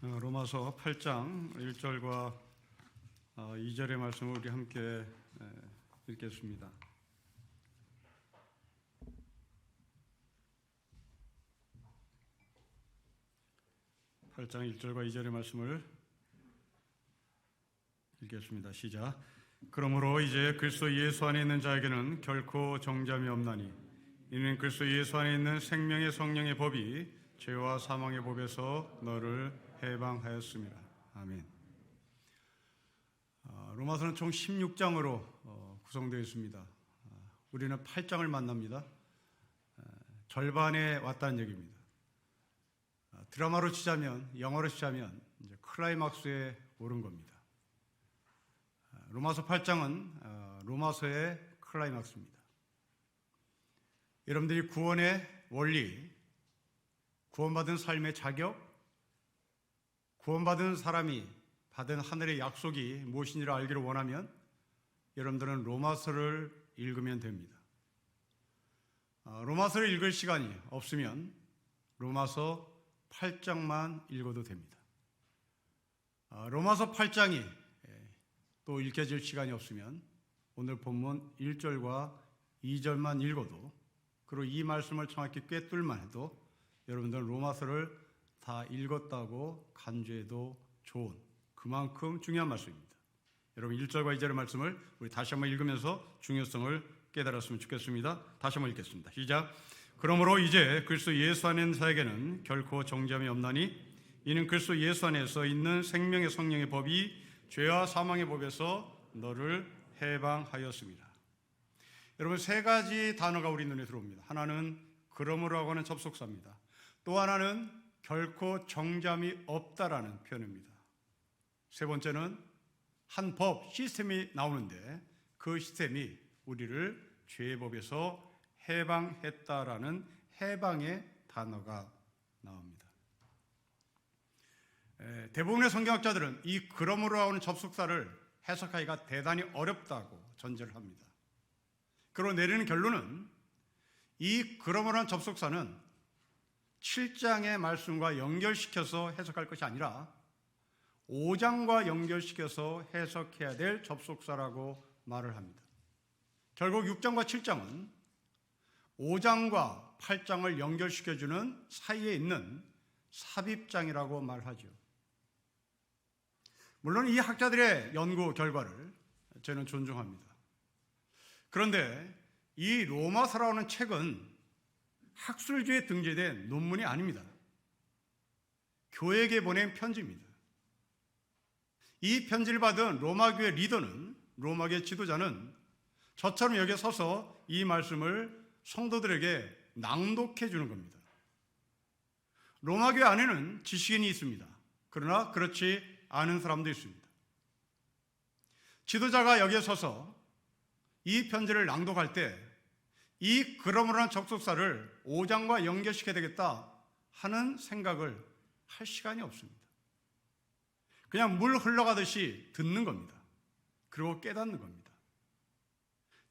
로마서 8장 1절과 2절의 말씀을 우리 함께 읽겠습니다. (8장 1절과 2절의 말씀을 읽겠습니다. 시작. 그러므로 이제 그리스도 예수 안에 있는 자에게는 결코 정죄함이 없나니 이는 그리스도 예수 안에 있는 생명의 성령의 법이 죄와 사망의 법에서 너를 해방하였습니다. 아멘. 로마서는 총 16장으로 구성되어 있습니다. 우리는 8장을 만납니다. 절반에 왔다는 얘기입니다. 드라마로 치자면, 영어로 치자면 이제 클라이막스에 오른 겁니다. 로마서 8장은 로마서의 클라이막스입니다. 여러분들이 구원의 원리, 구원받은 삶의 자격, 구원받은 사람이 받은 하늘의 약속이 무엇인지를 알기를 원하면 여러분들은 로마서를 읽으면 됩니다. 로마서를 읽을 시간이 없으면 로마서 8장만 읽어도 됩니다. 로마서 8장이 또 읽혀질 시간이 없으면 오늘 본문 1절과 2절만 읽어도, 그리고 이 말씀을 정확히 꿰뚫만 해도 여러분들은 로마서를 다 읽었다고 간주해도 좋은, 그만큼 중요한 말씀입니다. 여러분 1절과 2절의 말씀을 우리 다시 한번 읽으면서 중요성을 깨달았으면 좋겠습니다. 다시 한번 읽겠습니다. 시작. 그러므로 이제 그리스도 예수 안에 있는 자에게는 결코 정죄함이 없나니 이는 그리스도 예수 안에서 있는 생명의 성령의 법이 죄와 사망의 법에서 너를 해방하였습니다. 여러분 세 가지 단어가 우리 눈에 들어옵니다. 하나는 그러므로라고 하는 접속사입니다. 또 하나는 결코 정죄함이 없다라는 표현입니다. 세 번째는 한 법, 시스템이 나오는데 그 시스템이 우리를 죄의 법에서 해방했다라는 해방의 단어가 나옵니다. 대부분의 성경학자들은 이 그러므로 하는 접속사를 해석하기가 대단히 어렵다고 전제를 합니다. 그리고 내리는 결론은 이 그러므로 하는 접속사는 7장의 말씀과 연결시켜서 해석할 것이 아니라 5장과 연결시켜서 해석해야 될 접속사라고 말을 합니다. 결국 6장과 7장은 5장과 8장을 연결시켜주는 사이에 있는 삽입장이라고 말하죠. 물론 이 학자들의 연구 결과를 저는 존중합니다. 그런데 이 로마서라는 책은 학술지에 등재된 논문이 아닙니다. 교회에게 보낸 편지입니다. 이 편지를 받은 로마교회 리더는, 로마교회 지도자는 저처럼 여기에 서서 이 말씀을 성도들에게 낭독해 주는 겁니다. 로마교회 안에는 지식인이 있습니다. 그러나 그렇지 않은 사람도 있습니다. 지도자가 여기에 서서 이 편지를 낭독할 때 이 그러므로라는 접속사를 5장과 연결시켜야 되겠다 하는 생각을 할 시간이 없습니다. 그냥 물 흘러가듯이 듣는 겁니다. 그리고 깨닫는 겁니다.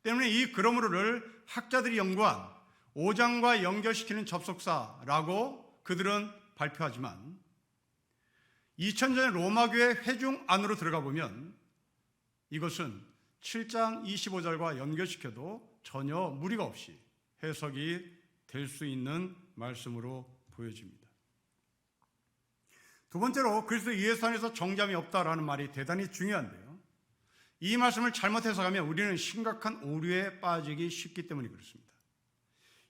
때문에 이 그러므로를 학자들이 연구한 5장과 연결시키는 접속사라고 그들은 발표하지만 2000년의 로마교회 회중 안으로 들어가 보면 이것은 7장 25절과 연결시켜도 전혀 무리가 없이 해석이 될 수 있는 말씀으로 보여집니다. 두 번째로 그리스도 예수 안에서 정죄함이 없다라는 말이 대단히 중요한데요. 이 말씀을 잘못 해석하면 우리는 심각한 오류에 빠지기 쉽기 때문에 그렇습니다.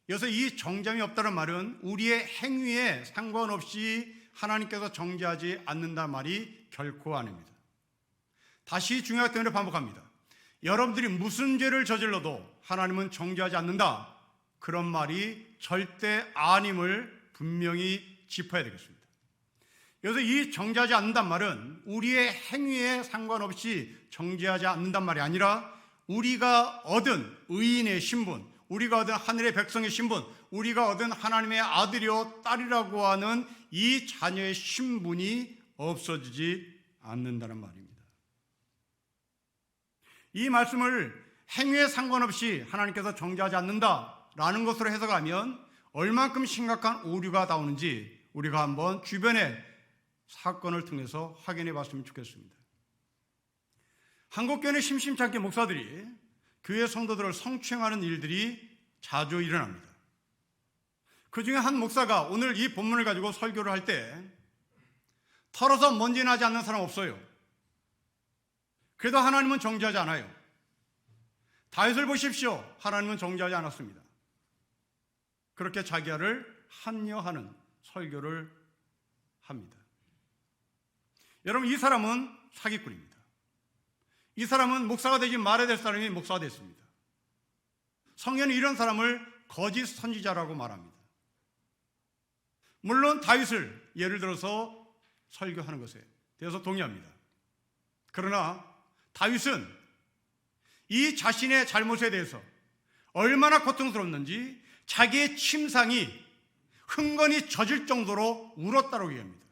여기서 이 정죄함이 없다는 말은 우리의 행위에 상관없이 하나님께서 정죄하지 않는다는 말이 결코 아닙니다. 다시 중요하기 때문에 반복합니다. 여러분들이 무슨 죄를 저질러도 하나님은 정죄하지 않는다, 그런 말이 절대 아님을 분명히 짚어야 되겠습니다. 여기서 이 정죄하지 않는단 말은 우리의 행위에 상관없이 정죄하지 않는단 말이 아니라 우리가 얻은 의인의 신분, 우리가 얻은 하늘의 백성의 신분, 우리가 얻은 하나님의 아들이요 딸이라고 하는 이 자녀의 신분이 없어지지 않는다는 말입니다. 이 말씀을 행위에 상관없이 하나님께서 정죄하지 않는다라는 것으로 해석하면 얼만큼 심각한 오류가 나오는지 우리가 한번 주변에 사건을 통해서 확인해 봤으면 좋겠습니다. 한국교회 심심찮게 목사들이 교회 성도들을 성추행하는 일들이 자주 일어납니다. 그 중에 한 목사가 오늘 이 본문을 가지고 설교를 할 때 털어서 먼지 나지 않는 사람 없어요. 그래도 하나님은 정죄하지 않아요. 다윗을 보십시오. 하나님은 정죄하지 않았습니다. 그렇게 자기를 합리화하는 설교를 합니다. 여러분, 이 사람은 사기꾼입니다. 이 사람은 목사가 되지 말아야 될 사람이 목사가 됐습니다. 성경은 이런 사람을 거짓 선지자라고 말합니다. 물론 다윗을 예를 들어서 설교하는 것에 대해서 동의합니다. 그러나 다윗은 이 자신의 잘못에 대해서 얼마나 고통스럽는지 자기의 침상이 흥건히 젖을 정도로 울었다고 얘기합니다.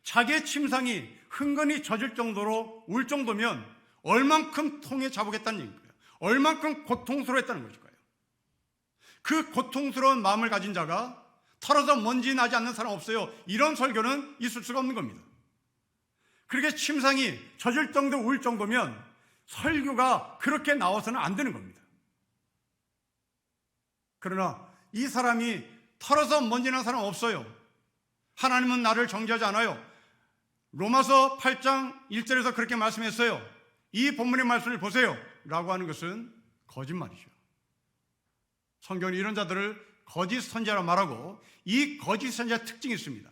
자기의 침상이 흥건히 젖을 정도로 울 정도면 얼만큼 통에 잡으겠다는 얘기일까요? 얼만큼 고통스러웠다는 것일까요? 그 고통스러운 마음을 가진 자가 털어서 먼지 나지 않는 사람 없어요. 이런 설교는 있을 수가 없는 겁니다. 그렇게 침상이 젖을 정도 울 정도면 설교가 그렇게 나와서는 안 되는 겁니다. 그러나 이 사람이 털어서 먼지 난 사람 없어요. 하나님은 나를 정죄하지 않아요. 로마서 8장 1절에서 그렇게 말씀했어요. 이 본문의 말씀을 보세요 라고 하는 것은 거짓말이죠. 성경은 이런 자들을 거짓 선지자라 말하고, 이 거짓 선지자 특징이 있습니다.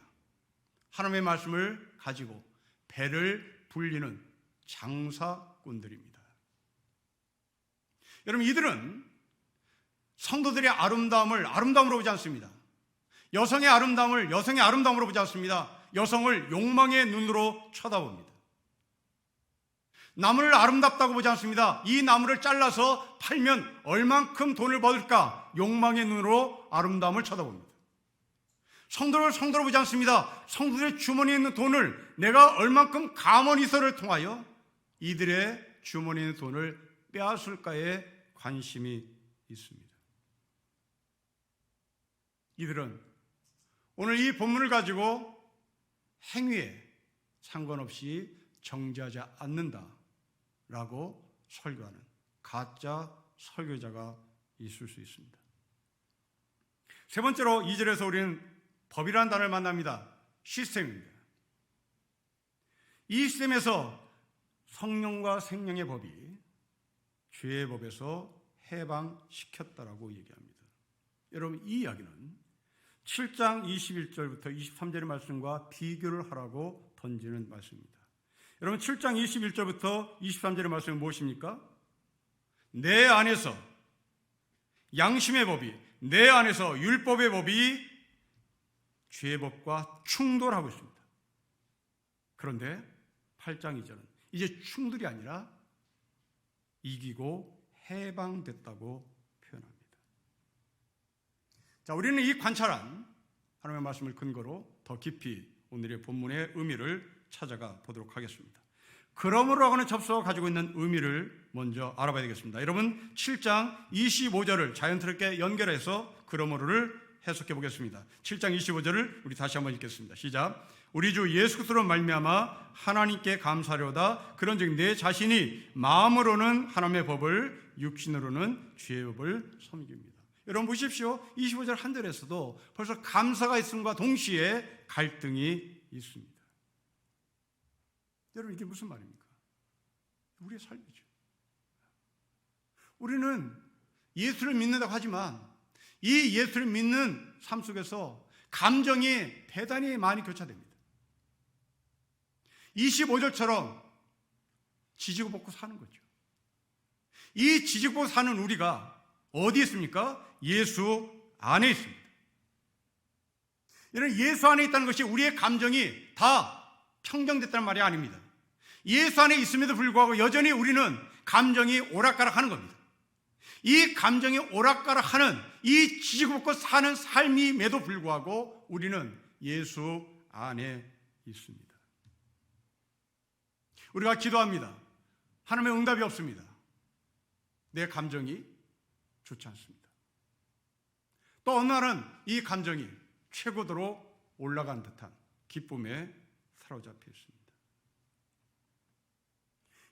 하나님의 말씀을 가지고 배를 불리는 장사꾼들입니다. 여러분, 이들은 성도들의 아름다움을 아름다움으로 보지 않습니다. 여성의 아름다움을 여성의 아름다움으로 보지 않습니다. 여성을 욕망의 눈으로 쳐다봅니다. 나무를 아름답다고 보지 않습니다. 이 나무를 잘라서 팔면 얼만큼 돈을 벌까 욕망의 눈으로 아름다움을 쳐다봅니다. 성도를 성도로 보지 않습니다. 성도들의 주머니에 있는 돈을 내가 얼만큼 가문이서를 통하여 이들의 주머니에 있는 돈을 빼앗을까에 관심이 있습니다. 이들은 오늘 이 본문을 가지고 행위에 상관없이 정죄하지 않는다라고 설교하는 가짜 설교자가 있을 수 있습니다. 세 번째로 2절에서 우리는 법이라는 단어를 만납니다. 시스템입니다. 이 시스템에서 성령과 생명의 법이 죄의 법에서 해방시켰다라고 얘기합니다. 여러분, 이 이야기는 7장 21절부터 23절의 말씀과 비교를 하라고 던지는 말씀입니다. 여러분, 7장 21절부터 23절의 말씀은 무엇입니까? 내 안에서 양심의 법이, 내 안에서 율법의 법이 죄의 법과 충돌하고 있습니다. 그런데 8장 2절은 이제 충돌이 아니라 이기고 해방됐다고 표현합니다. 자, 우리는 이 관찰한 하나님의 말씀을 근거로 더 깊이 오늘의 본문의 의미를 찾아가 보도록 하겠습니다. 그러므로 하는 접수가 가지고 있는 의미를 먼저 알아봐야 되겠습니다. 여러분, 7장 25절을 자연스럽게 연결해서 그러므로를 해석해 보겠습니다. 7장 25절을 우리 다시 한번 읽겠습니다. 시작. 우리 주 예수 그리스도로 말미암아 하나님께 감사하려다. 그런즉 내 자신이 마음으로는 하나님의 법을, 육신으로는 죄의 법을 섬깁니다. 여러분 보십시오. 25절 한 절에서도 벌써 감사가 있음과 동시에 갈등이 있습니다. 여러분, 이게 무슨 말입니까? 우리의 삶이죠. 우리는 예수를 믿는다고 하지만 이 예수를 믿는 삶 속에서 감정이 대단히 많이 교차됩니다. 25절처럼 지지고 볶고 사는 거죠. 이 지지고 볶고 사는 우리가 어디에 있습니까? 예수 안에 있습니다. 이런 예수 안에 있다는 것이 우리의 감정이 다 평정됐다는 말이 아닙니다. 예수 안에 있음에도 불구하고 여전히 우리는 감정이 오락가락하는 겁니다. 이 감정이 오락가락하는 이 지지고 볶고 사는 삶임에도 불구하고 우리는 예수 안에 있습니다. 우리가 기도합니다. 하나님의 응답이 없습니다. 내 감정이 좋지 않습니다. 또 어느 날은 이 감정이 최고도로 올라간 듯한 기쁨에 사로잡혀 있습니다.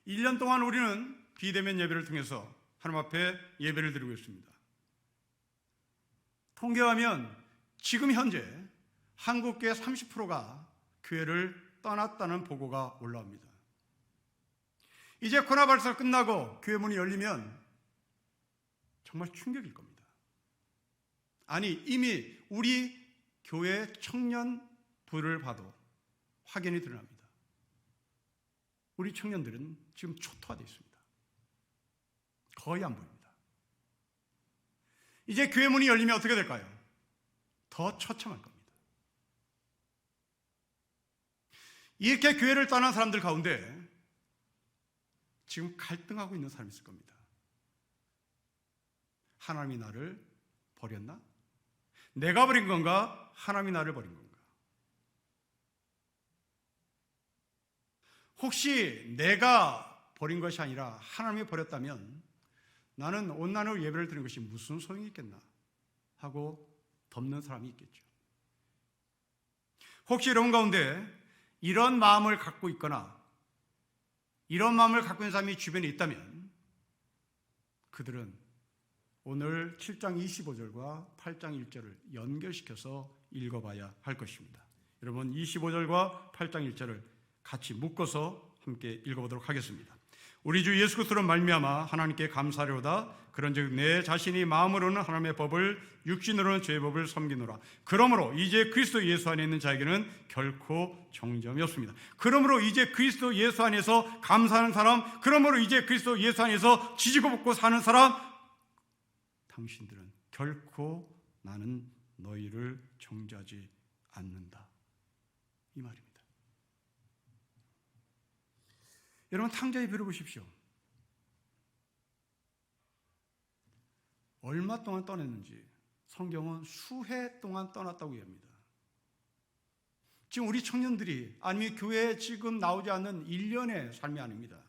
1년 동안 우리는 비대면 예배를 통해서 하나님 앞에 예배를 드리고 있습니다. 통계하면 지금 현재 한국계 30%가 교회를 떠났다는 보고가 올라옵니다. 이제 코로나 발사 끝나고 교회 문이 열리면 정말 충격일 겁니다. 아니, 이미 우리 교회 청년부를 봐도 확연히 드러납니다. 우리 청년들은 지금 초토화되어 있습니다. 거의 안 보입니다. 이제 교회 문이 열리면 어떻게 될까요? 더 처참할 겁니다. 이렇게 교회를 떠난 사람들 가운데 지금 갈등하고 있는 사람이 있을 겁니다. 하나님이 나를 버렸나? 내가 버린 건가? 하나님이 나를 버린 건가? 혹시 내가 버린 것이 아니라 하나님이 버렸다면 나는 온난으로 예배를 드리는 것이 무슨 소용이 있겠나 하고 덮는 사람이 있겠죠. 혹시 여러분 가운데 이런 마음을 갖고 있거나 이런 마음을 갖고 있는 사람이 주변에 있다면 그들은 오늘 7장 25절과 8장 1절을 연결시켜서 읽어봐야 할 것입니다. 여러분 25절과 8장 1절을 같이 묶어서 함께 읽어보도록 하겠습니다. 우리 주 예수 그리스도로 말미암아 하나님께 감사하려다. 그런즉 내 자신이 마음으로는 하나님의 법을 육신으로는 죄의 법을 섬기노라. 그러므로 이제 그리스도 예수 안에 있는 자에게는 결코 정죄함이 없습니다. 그러므로 이제 그리스도 예수 안에서 감사하는 사람, 그러므로 이제 그리스도 예수 안에서 지지고 볶고 사는 사람, 당신들은 결코 나는 너희를 정죄하지 않는다. 이 말입니다. 여러분 탕자의 비를 보십시오. 얼마 동안 떠났는지 성경은 수해 동안 떠났다고 얘기합니다. 지금 우리 청년들이 아니면 교회에 지금 나오지 않는 1년의 삶이 아닙니다.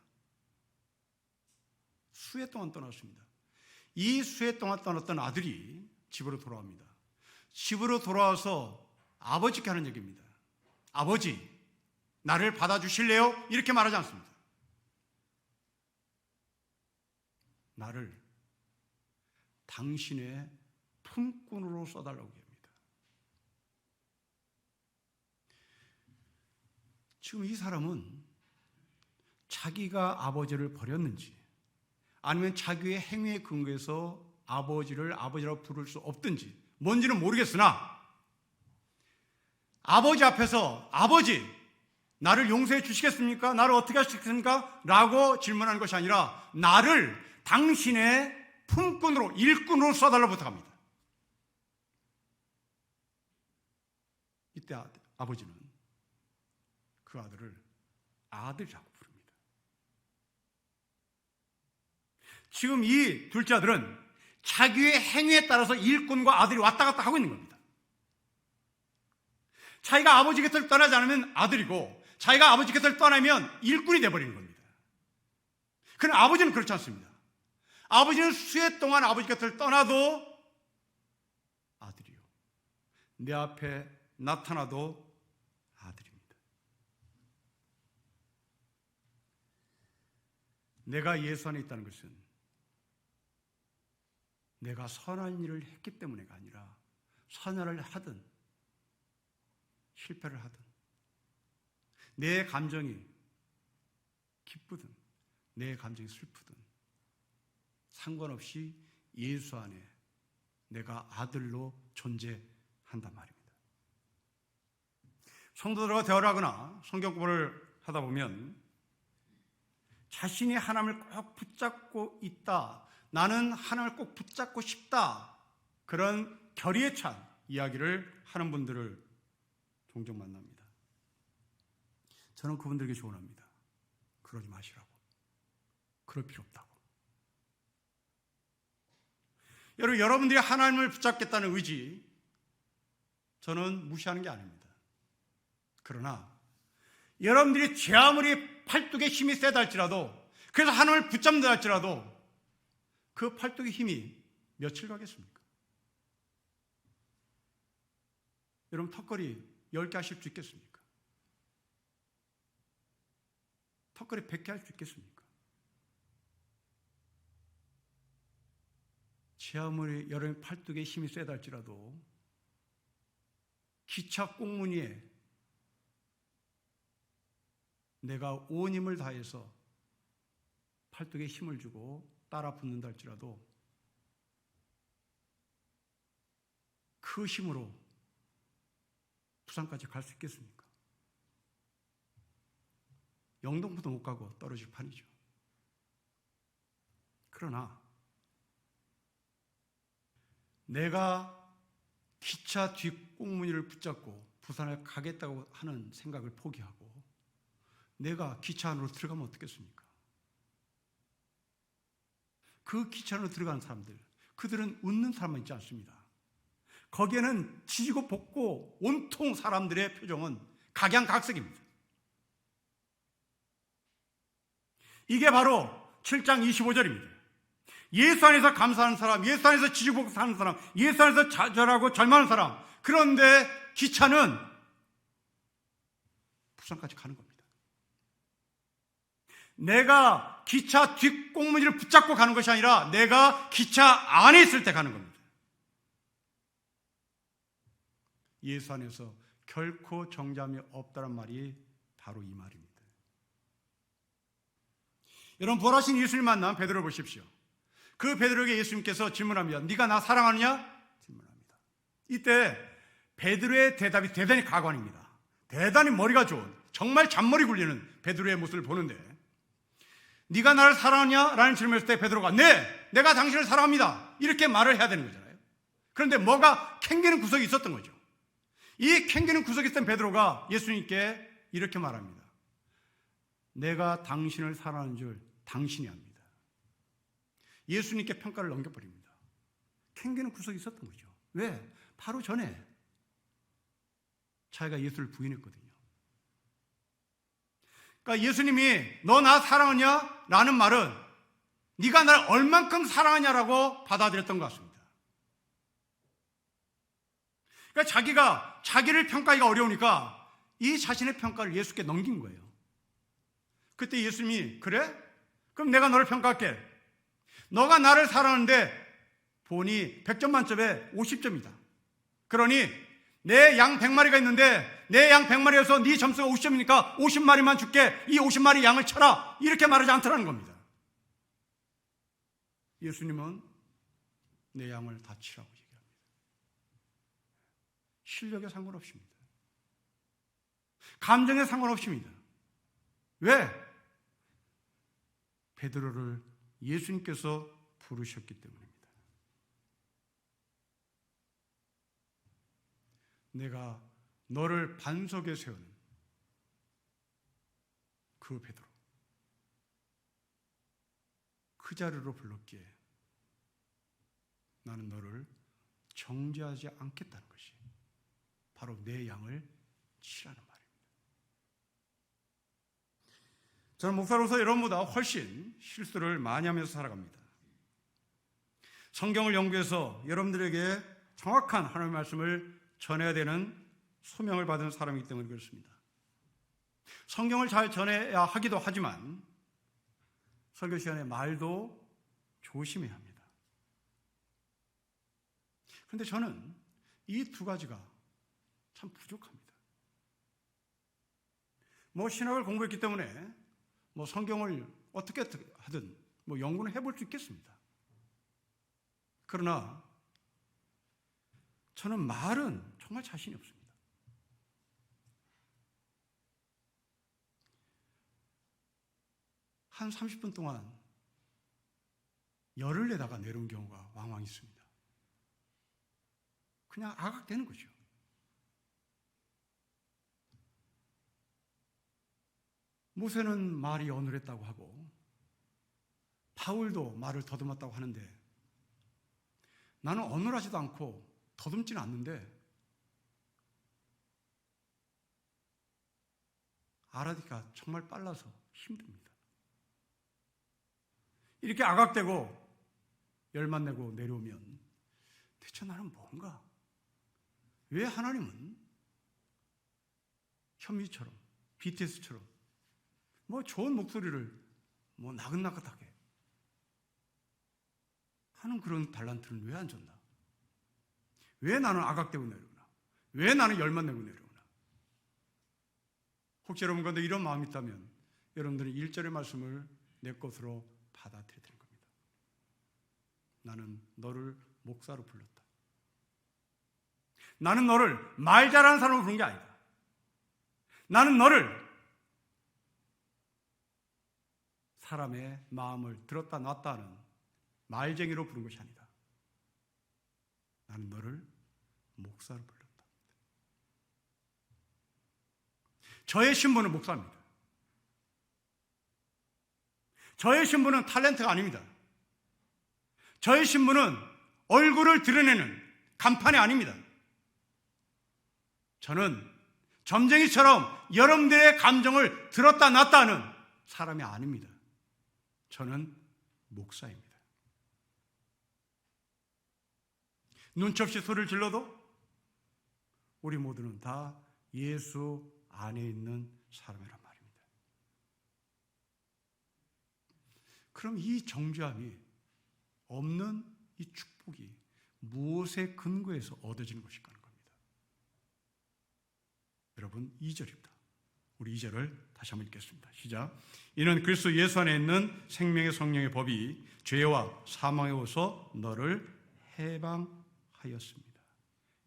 수해 동안 떠났습니다. 이 수해 동안 떠났던 아들이 집으로 돌아옵니다. 집으로 돌아와서 아버지께 하는 얘기입니다. 아버지, 나를 받아주실래요? 이렇게 말하지 않습니다. 나를 당신의 품꾼으로 써달라고 합니다. 지금 이 사람은 자기가 아버지를 버렸는지 아니면 자기의 행위에 근거해서 아버지를 아버지라고 부를 수 없든지 뭔지는 모르겠으나 아버지 앞에서 아버지 나를 용서해 주시겠습니까? 나를 어떻게 하시겠습니까? 라고 질문하는 것이 아니라 나를 당신의 품꾼으로 일꾼으로 써달라고 부탁합니다. 이때 아버지는 그 아들을 아들이라고 부릅니다. 지금 이 둘째 아들은 자기의 행위에 따라서 일꾼과 아들이 왔다 갔다 하고 있는 겁니다. 자기가 아버지 곁을 떠나지 않으면 아들이고 자기가 아버지 곁을 떠나면 일꾼이 되어버리는 겁니다. 그러나 아버지는 그렇지 않습니다. 아버지는 수해 동안 아버지 곁을 떠나도 아들이요. 내 앞에 나타나도 아들입니다. 내가 예수 안에 있다는 것은 내가 선한 일을 했기 때문에가 아니라 선한 일을 하든 실패를 하든 내 감정이 기쁘든 내 감정이 슬프든 상관없이 예수 안에 내가 아들로 존재한단 말입니다. 성도들과 대화를 하거나 성경 공부를 하다 보면 자신이 하나님을 꼭 붙잡고 있다, 나는 하나님을 꼭 붙잡고 싶다, 그런 결의에 찬 이야기를 하는 분들을 종종 만납니다. 저는 그분들에게 조언합니다. 그러지 마시라고. 그럴 필요 없다고. 여러분들이 하나님을 붙잡겠다는 의지, 저는 무시하는 게 아닙니다. 그러나 여러분들이 제 아무리 팔뚝에 힘이 세다 할지라도, 그래서 하나님을 붙잡는다 할지라도 그 팔뚝의 힘이 며칠 가겠습니까? 여러분 턱걸이 10개 하실 수 있겠습니까? 턱걸이 100개 할 수 있겠습니까? 제 아무리 여러분 팔뚝에 힘이 세다 할지라도 기차 꽁무니에 내가 온 힘을 다해서 팔뚝에 힘을 주고 따라 붙는다 할지라도 그 힘으로 부산까지 갈 수 있겠습니까? 영동포도 못 가고 떨어질 판이죠. 그러나 내가 기차 뒷꽁무니를 붙잡고 부산에 가겠다고 하는 생각을 포기하고 내가 기차 안으로 들어가면 어떻겠습니까? 그 기차 안으로 들어가는 사람들, 그들은 웃는 사람만 있지 않습니다. 거기에는 지지고 볶고 온통 사람들의 표정은 각양각색입니다. 이게 바로 7장 25절입니다. 예수 안에서 감사하는 사람, 예수 안에서 지지고 볶고 사는 사람, 예수 안에서 좌절하고 절망하는 사람, 그런데 기차는 부산까지 가는 겁니다. 내가 기차 뒷꽁무니를 붙잡고 가는 것이 아니라 내가 기차 안에 있을 때 가는 겁니다. 예수 안에서 결코 정잠이 없다는 말이 바로 이 말입니다. 여러분, 부활하신 예수님 만난 베드로를 보십시오. 그 베드로에게 예수님께서 질문합니다. 네가 나 사랑하느냐? 질문합니다. 이때 베드로의 대답이 대단히 가관입니다. 대단히 머리가 좋은, 정말 잔머리 굴리는 베드로의 모습을 보는데, 네가 나를 사랑하냐? 라는 질문을 했을 때 베드로가 네, 내가 당신을 사랑합니다, 이렇게 말을 해야 되는 거잖아요. 그런데 뭐가 캥기는 구석이 있었던 거죠. 이 캥기는 구석이 있던 베드로가 예수님께 이렇게 말합니다. 내가 당신을 사랑하는 줄 당신이 압니다. 예수님께 평가를 넘겨버립니다. 캥기는 구석이 있었던 거죠. 왜? 바로 전에 자기가 예수를 부인했거든요. 그러니까 예수님이 너 나 사랑하냐? 라는 말은 네가 나를 얼만큼 사랑하냐라고 받아들였던 것 같습니다. 그러니까 자기가 자기를 평가하기가 어려우니까 이 자신의 평가를 예수께 넘긴 거예요. 그때 예수님이 그래? 그럼 내가 너를 평가할게. 너가 나를 사랑하는데 보니 100점 만점에 50점이다. 그러니 내 양 100마리가 있는데 내 양 100마리에서 네 점수가 50점이니까 50마리만 줄게. 이 50마리 양을 쳐라. 이렇게 말하지 않더라는 겁니다. 예수님은 내 양을 다 치라고 얘기합니다. 실력에 상관없습니다. 감정에 상관없습니다. 왜? 베드로를 예수님께서 부르셨기 때문입니다. 내가 너를 반석에 세우는 그 베드로, 그 자리로 불렀기에 나는 너를 정죄하지 않겠다는 것이 바로 내 양을 치라는 말입니다. 저는 목사로서 여러분보다 훨씬 실수를 많이 하면서 살아갑니다. 성경을 연구해서 여러분들에게 정확한 하나님의 말씀을 전해야 되는 소명을 받은 사람이기 때문에 그렇습니다. 성경을 잘 전해야 하기도 하지만 설교 시간에 말도 조심해야 합니다. 그런데 저는 이 두 가지가 참 부족합니다. 신학을 공부했기 때문에 성경을 어떻게 하든 연구는 해볼 수 있겠습니다. 그러나 저는 말은 정말 자신이 없습니다. 한 30분 동안 열을 내다가 내려온 경우가 왕왕 있습니다. 그냥 아각되는 거죠. 모세는 말이 어눌했다고 하고 바울도 말을 더듬었다고 하는데 나는 어눌하지도 않고 더듬지는 않는데 알아듣기가 정말 빨라서 힘듭니다. 이렇게 아각되고 열만 내고 내려오면 대체 나는 뭔가? 왜 하나님은 현미처럼, BTS처럼 좋은 목소리를 나긋나긋하게 하는 그런 달란트는 왜 안 줬나? 왜 나는 아각되고 내려오나? 왜 나는 열만 내고 내려오나? 혹시 여러분 가운데 이런 마음이 있다면 여러분들은 1절의 말씀을 내 것으로 받아들여야 되는 겁니다. 나는 너를 목사로 불렀다. 나는 너를 말 잘하는 사람으로 부른 게 아니다. 나는 너를 사람의 마음을 들었다 놨다 하는 말쟁이로 부른 것이 아니다. 나는 너를 목사로 불렀다. 저의 신분은 목사입니다. 저의 신분은 탤런트가 아닙니다. 저의 신분은 얼굴을 드러내는 간판이 아닙니다. 저는 점쟁이처럼 여러분들의 감정을 들었다 놨다 하는 사람이 아닙니다. 저는 목사입니다. 눈치 없이 소리를 질러도 우리 모두는 다 예수 안에 있는 사람이란 말입니다. 그럼 이 정죄함이 없는 이 축복이 무엇의 근거에서 얻어지는 것일까 하는 겁니다. 여러분 2절입니다. 우리 2절을 다시 한번 읽겠습니다. 시작. 이는 그리스도 예수 안에 있는 생명의 성령의 법이 죄와 사망에서 너를 해방하였습니다.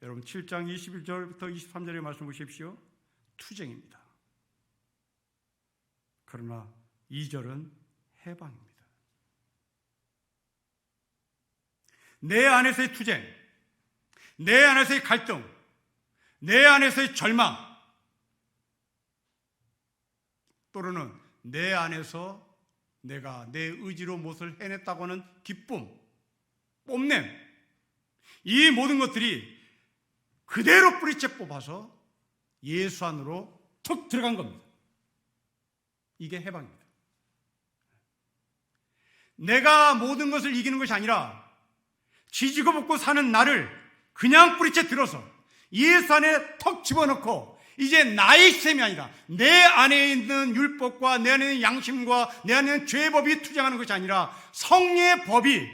여러분 7장 21절부터 23절의 말씀 보십시오. 투쟁입니다. 그러나 2절은 해방입니다. 내 안에서의 투쟁, 내 안에서의 갈등, 내 안에서의 절망, 또는 내 안에서 내가 내 의지로 무엇을 해냈다고 하는 기쁨, 뽐냄, 이 모든 것들이 그대로 뿌리째 뽑아서 예수 안으로 툭 들어간 겁니다. 이게 해방입니다. 내가 모든 것을 이기는 것이 아니라 지지고 볶고 사는 나를 그냥 뿌리째 들어서 예수 안에 턱 집어넣고 이제 나의 시스템이 아니라 내 안에 있는 율법과 내 안에 있는 양심과 내 안에 있는 죄의 법이 투쟁하는 것이 아니라 성령의 법이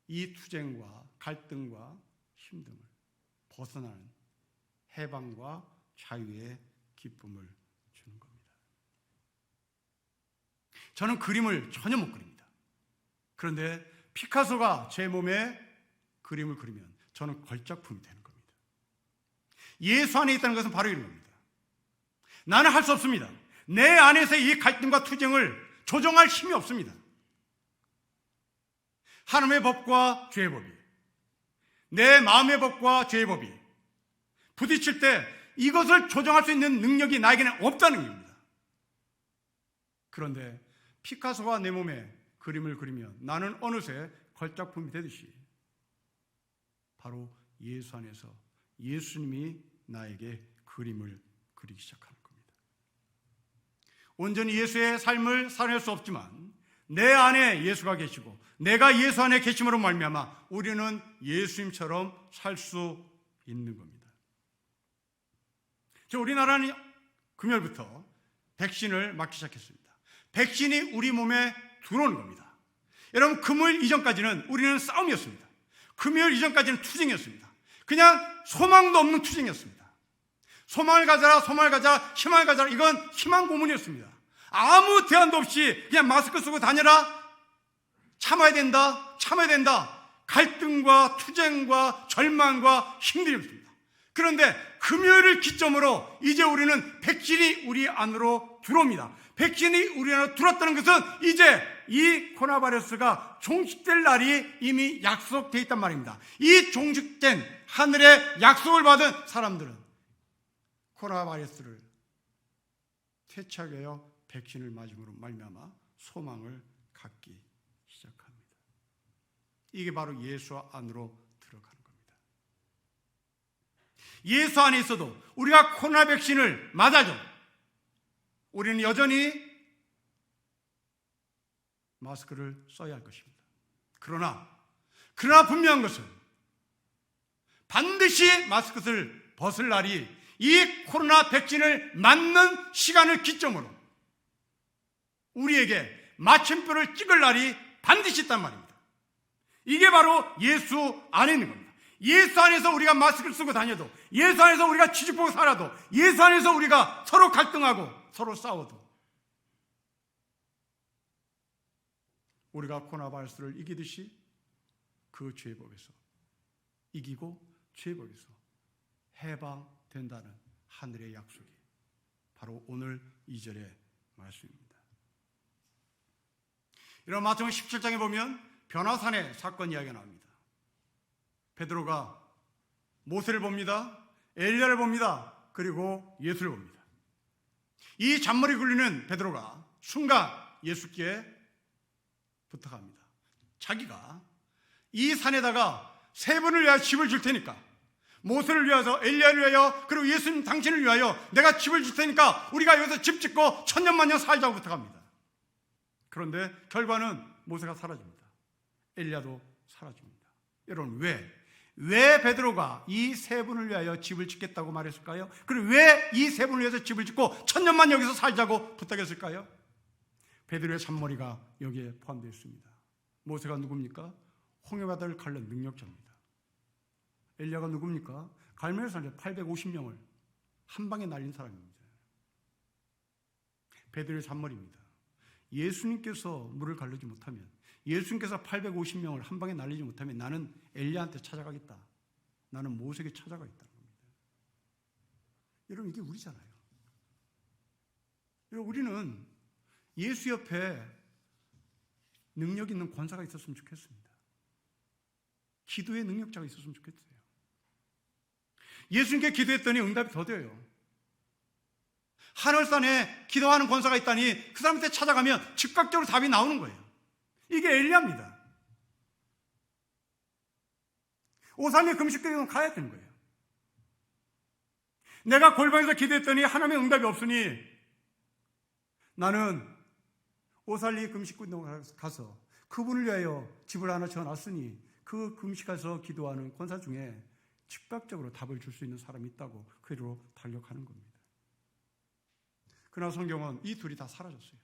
이 투쟁과 갈등과 힘듦을 벗어나는 해방과 자유의 기쁨을 주는 겁니다. 저는 그림을 전혀 못 그립니다. 그런데 피카소가 제 몸에 그림을 그리면 저는 걸작품이 되는 겁니다. 예수 안에 있다는 것은 바로 이런 겁니다. 나는 할 수 없습니다. 내 안에서 이 갈등과 투쟁을 조정할 힘이 없습니다. 하나님의 법과 죄의 법이, 내 마음의 법과 죄의 법이 부딪힐 때 이것을 조정할 수 있는 능력이 나에게는 없다는 겁니다. 그런데 피카소가 내 몸에 그림을 그리면 나는 어느새 걸작품이 되듯이 바로 예수 안에서 예수님이 나에게 그림을 그리기 시작하는 겁니다. 온전히 예수의 삶을 살아낼 수 없지만 내 안에 예수가 계시고 내가 예수 안에 계심으로 말미암아 우리는 예수님처럼 살 수 있는 겁니다. 우리나라는 금요일부터 백신을 맞기 시작했습니다. 백신이 우리 몸에 들어오는 겁니다. 여러분, 금요일 이전까지는 우리는 싸움이었습니다. 금요일 이전까지는 투쟁이었습니다. 그냥 소망도 없는 투쟁이었습니다. 소망을 가져라, 소망을 가져라, 희망을 가져라. 이건 희망 고문이었습니다. 아무 대안도 없이 그냥 마스크 쓰고 다녀라. 참아야 된다, 참아야 된다. 갈등과 투쟁과 절망과 힘듦이었습니다. 그런데 금요일을 기점으로 이제 우리는 백신이 우리 안으로 들어옵니다. 백신이 우리 안으로 들어왔다는 것은 이제 이 코로나 바이러스가 종식될 날이 이미 약속되어 있단 말입니다. 이 종식된 하늘의 약속을 받은 사람들은 코로나 바이러스를 퇴치하게 하여 백신을 맞음으로 말미암아 소망을 갖기 시작합니다. 이게 바로 예수 안으로 들어가는 겁니다. 예수 안에 있어도 우리가 코로나 백신을 맞아도 우리는 여전히 마스크를 써야 할 것입니다. 그러나 분명한 것은 반드시 마스크를 벗을 날이 이 코로나 백신을 맞는 시간을 기점으로 우리에게 마침표를 찍을 날이 반드시 있단 말입니다. 이게 바로 예수 안에 있는 겁니다. 예수 안에서 우리가 마스크를 쓰고 다녀도, 예수 안에서 우리가 취직보고 살아도, 예수 안에서 우리가 서로 갈등하고 서로 싸워도 우리가 코로나 바이러스를 이기듯이 그 죄의 법에서 이기고 죄의 법에서 해방된다는 하늘의 약속이 바로 오늘 2절의 말씀입니다. 이런 마태복음 17장에 보면 변화산의 사건 이야기가 나옵니다. 베드로가 모세를 봅니다. 엘리야를 봅니다. 그리고 예수를 봅니다. 이 잔머리 굴리는 베드로가 순간 예수께 부탁합니다. 자기가 이 산에다가 세 분을 위하여 집을 줄 테니까, 모세를 위하여, 엘리야를 위하여, 그리고 예수님 당신을 위하여 내가 집을 줄 테니까 우리가 여기서 집 짓고 천년만년 살자고 부탁합니다. 그런데 결과는 모세가 사라집니다. 엘리야도 사라집니다. 여러분, 왜 베드로가 이 세 분을 위하여 집을 짓겠다고 말했을까요? 그리고 왜 이 세 분을 위해서 집을 짓고 천년만 여기서 살자고 부탁했을까요? 베드로의 잔머리가 여기에 포함되어 있습니다. 모세가 누굽니까? 홍해바다를 갈른 능력자입니다. 엘리야가 누굽니까? 갈멜산에 850명을 한 방에 날린 사람입니다. 베드로의 잔머리입니다. 예수님께서 물을 가르지 못하면, 예수님께서 850명을 한 방에 날리지 못하면 나는 엘리야한테 찾아가겠다, 나는 모세에게 찾아가겠다는 겁니다. 여러분, 이게 우리잖아요. 여러분, 우리는 예수 옆에 능력 있는 권사가 있었으면 좋겠습니다. 기도의 능력자가 있었으면 좋겠어요. 예수님께 기도했더니 응답이 더뎌요. 하늘산에 기도하는 권사가 있다니 그 사람한테 찾아가면 즉각적으로 답이 나오는 거예요. 이게 엘리야입니다. 오산에 금식교회는 가야 되는 거예요. 내가 골방에서 기도했더니 하나님의 응답이 없으니 나는 오살리 금식운동을 가서 그분을 위하여 집을 하나 지어놨으니 그 금식가서 기도하는 권사 중에 즉각적으로 답을 줄 수 있는 사람이 있다고 그로 달력하는 겁니다. 그러나 성경은 이 둘이 다 사라졌어요.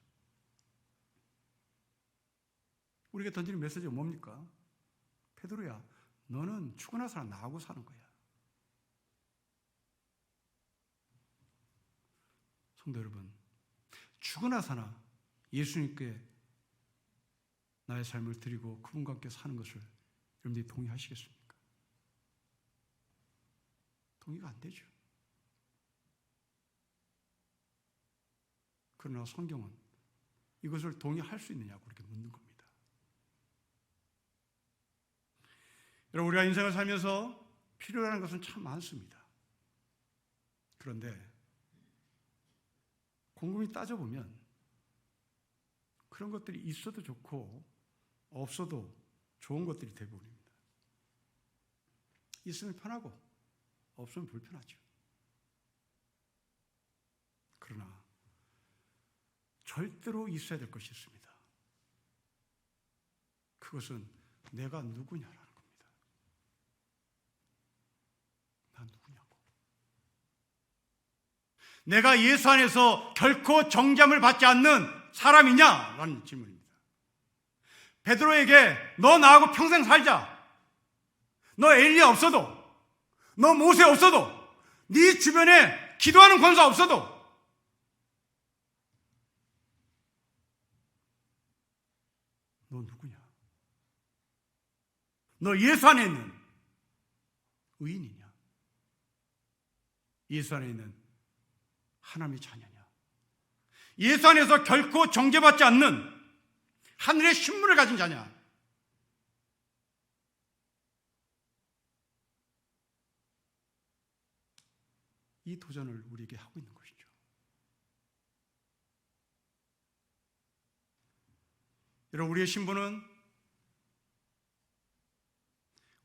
우리가 던지는 메시지가 뭡니까? 베드로야, 너는 죽어나서나 나하고 사는 거야. 성도 여러분, 죽어나서나 예수님께 나의 삶을 드리고 그분과 함께 사는 것을 여러분들이 동의하시겠습니까? 동의가 안 되죠. 그러나 성경은 이것을 동의할 수 있느냐고 그렇게 묻는 겁니다. 여러분, 우리가 인생을 살면서 필요한 것은 참 많습니다. 그런데 곰곰이 따져보면 그런 것들이 있어도 좋고 없어도 좋은 것들이 대부분입니다. 있으면 편하고 없으면 불편하죠. 그러나 절대로 있어야 될 것이 있습니다. 그것은 내가 누구냐라는 겁니다. 난 누구냐고. 내가 예수 안에서 결코 정죄함을 받지 않는 사람이냐라는 질문입니다. 베드로에게 너 나하고 평생 살자, 너 엘리야 없어도, 너 모세 없어도, 네 주변에 기도하는 권사 없어도 너 누구냐? 너 예수 안에 있는 의인이냐? 예수 안에 있는 하나님의 자녀냐? 예수 안에서 결코 정죄받지 않는 하늘의 신분을 가진 자냐? 이 도전을 우리에게 하고 있는 것이죠. 여러분, 우리의 신분은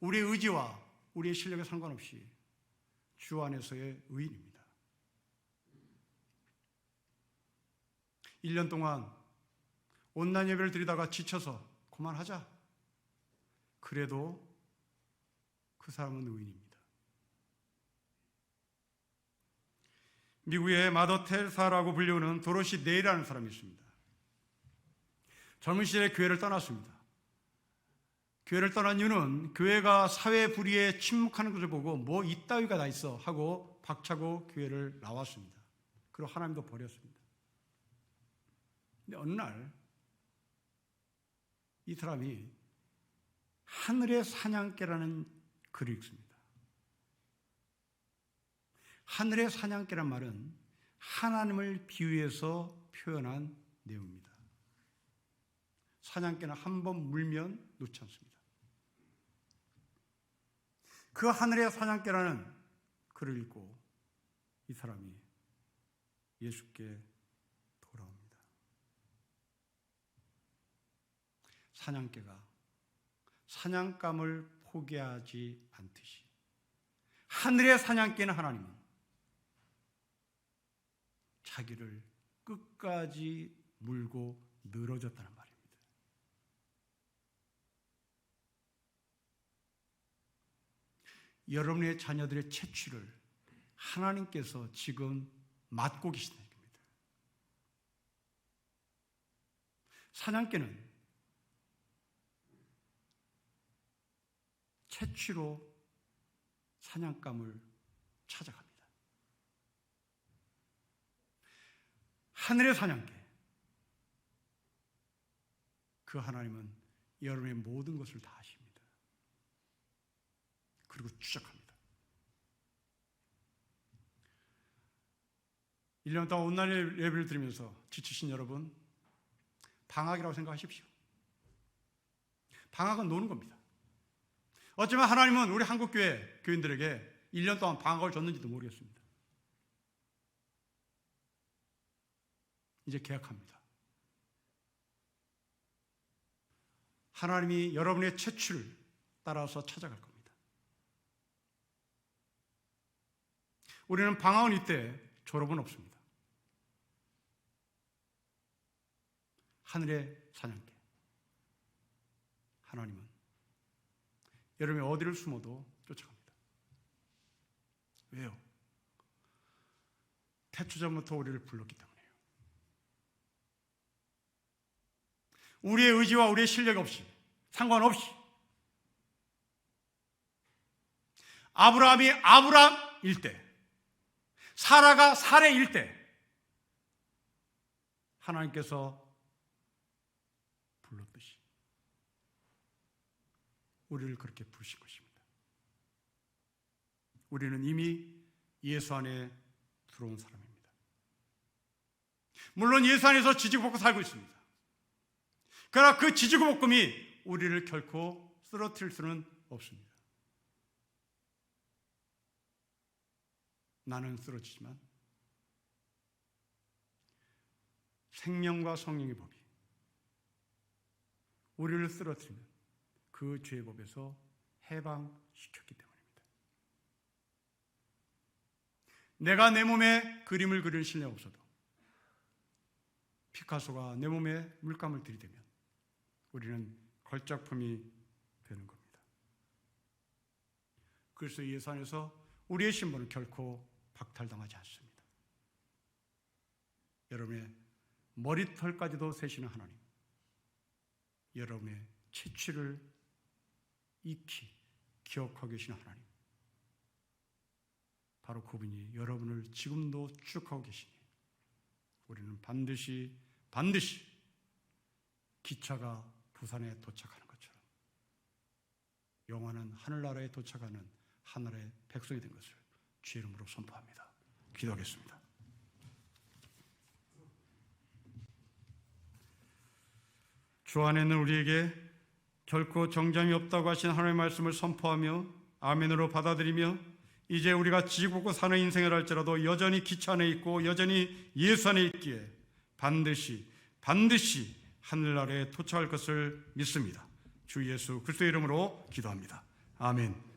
우리의 의지와 우리의 실력에 상관없이 주 안에서의 의인입니다. 1년 동안 온라인 예배를 드리다가 지쳐서 그만하자. 그래도 그 사람은 의인입니다. 미국의 마더 테레사라고 불리우는 도로시 네이라는 사람이 있습니다. 젊은 시절에 교회를 떠났습니다. 교회를 떠난 이유는 교회가 사회 불의에 침묵하는 것을 보고 뭐 이따위가 다 있어 하고 박차고 교회를 나왔습니다. 그리고 하나님도 버렸습니다. 근데 어느 날 이 사람이 하늘의 사냥개라는 글을 읽습니다. 하늘의 사냥개란 말은 하나님을 비유해서 표현한 내용입니다. 사냥개는 한 번 물면 놓지 않습니다. 그 하늘의 사냥개라는 글을 읽고 이 사람이 예수께 돌아옵니다. 사냥개가 사냥감을 포기하지 않듯이 하늘의 사냥개는 하나님은 자기를 끝까지 물고 늘어졌다는 말입니다. 여러분의 자녀들의 채취를 하나님께서 지금 맡고 계시다는 얘기입니다. 사냥개는 채취로 사냥감을 찾아갑니다. 하늘의 사냥개, 그 하나님은 여러분의 모든 것을 다 아십니다. 그리고 추적합니다. 1년 동안 온라인 예배를 드리면서 지치신 여러분, 방학이라고 생각하십시오. 방학은 노는 겁니다. 어쩌면 하나님은 우리 한국교회 교인들에게 1년 동안 방학을 줬는지도 모르겠습니다. 이제 계약합니다. 하나님이 여러분의 채취를 따라서 찾아갈 겁니다. 우리는 방학은 이때, 졸업은 없습니다. 하늘의 사냥개, 하나님은 여러분이 어디를 숨어도 쫓아갑니다. 왜요? 태초전부터 우리를 불렀기 때문이에요. 우리의 의지와 우리의 실력 없이, 상관없이 아브라함이 아브라함일 때, 사라가 사레일 때 하나님께서 불렀듯이 우리를 그렇게 부르신 것입니다. 우리는 이미 예수 안에 들어온 사람입니다. 물론 예수 안에서 지지고 볶고 살고 있습니다. 그러나 그 지지고 볶음이 우리를 결코 쓰러뜨릴 수는 없습니다. 나는 쓰러지지만 생명과 성령의 법이 우리를 쓰러뜨리는 그 죄의 법에서 해방시켰기 때문입니다. 내가 내 몸에 그림을 그릴 실력 없어도 피카소가 내 몸에 물감을 들이대면 우리는 걸작품이 되는 겁니다. 그래서 예수 안에서 우리의 신분은 결코 박탈당하지 않습니다. 여러분의 머리털까지도 세시는 하나님, 여러분의 채취를 익히 기억하고 계시는 하나님, 바로 그분이 여러분을 지금도 추적하고 계시니 우리는 반드시 기차가 부산에 도착하는 것처럼 영원한 하늘나라에 도착하는 하늘의 백성이 된 것을 주의 이름으로 선포합니다. 기도하겠습니다. 주 안에 있는 우리에게 결코 정잠이 없다고 하신 하나님의 말씀을 선포하며 아멘으로 받아들이며 이제 우리가 지지고 사는 인생을 할지라도 여전히 기차 안에 있고 여전히 예수 안에 있기에 반드시 하늘나라에 도착할 것을 믿습니다. 주 예수 그리스도의 이름으로 기도합니다. 아멘.